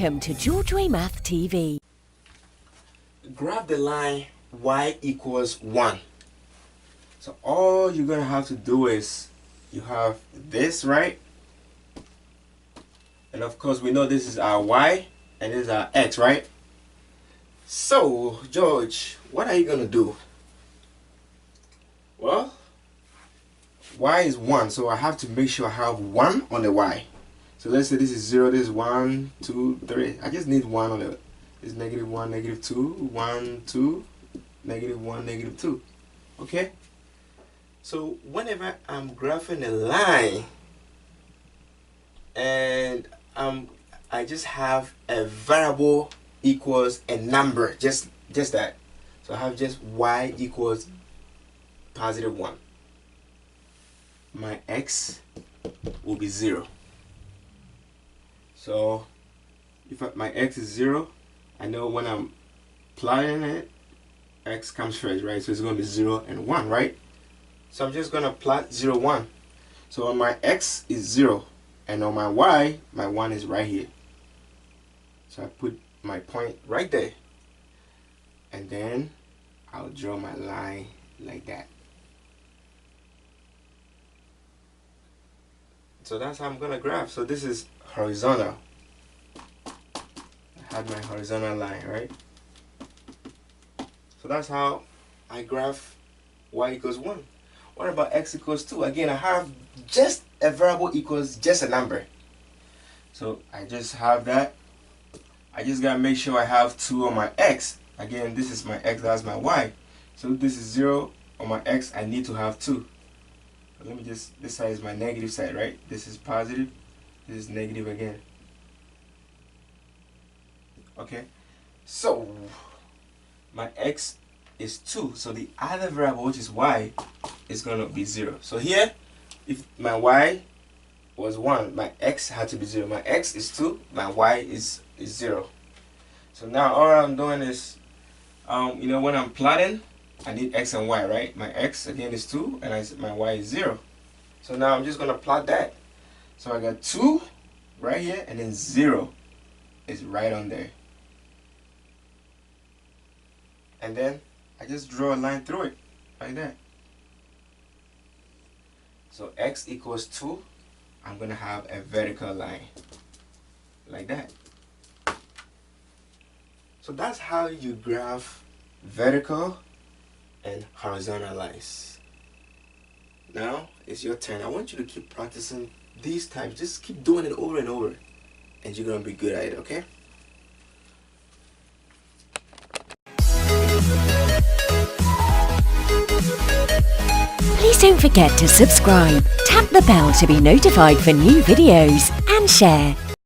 Welcome to GeorgeWay Math TV. Graph the line y equals 1. So all you're going to have to do is you have this, right? And of course we know this is our y and this is our x, right? So George, what are you going to do? Well, y is 1, so I have to make sure I have 1 on the y. So let's say this is 0, this is 1, 2, 3. I just need 1 on the, this is -1, -2, 1, 2, -1, -2. Okay? So whenever I'm graphing a line and I just have a variable equals a number, just that. So I have just y equals +1. My x will be 0. So if my x is 0, I know when I'm plotting it, x comes first, right? So it's going to be 0 and 1, right? So I'm just going to plot 0, 1. So on my x is 0, and on my y, my 1 is right here. So I put my point right there, and then I'll draw my line like that. So that's how I'm going to graph. So this is horizontal. I had my horizontal line, right? So that's how I graph y equals 1. What about x equals 2? Again, I have just a variable equals just a number. So I just have that. I just gotta make sure I have 2 on my x. Again, this is my x, that's my y. So this is 0 on my x, I need to have 2. Let me just, this side is my negative side, right? This is positive, this is negative again. Okay, so my x is 2, so the other variable, which is y, is going to be 0. So here, if my y was 1, my x had to be 0. My x is 2, my y is 0. So now all I'm doing is, you know, when I'm plotting, I need x and y, right? My x again is 2 and my y is 0. So now I'm just going to plot that. So I got 2 right here and then 0 is right on there. And then I just draw a line through it like that. So x equals 2, I'm going to have a vertical line like that. So that's how you graph vertical and horizontal lines. Now it's your turn. I want you to keep practicing these types. Just keep doing it over and over, and you're going to be good at it, okay? Please don't forget to subscribe, tap the bell to be notified for new videos, and share.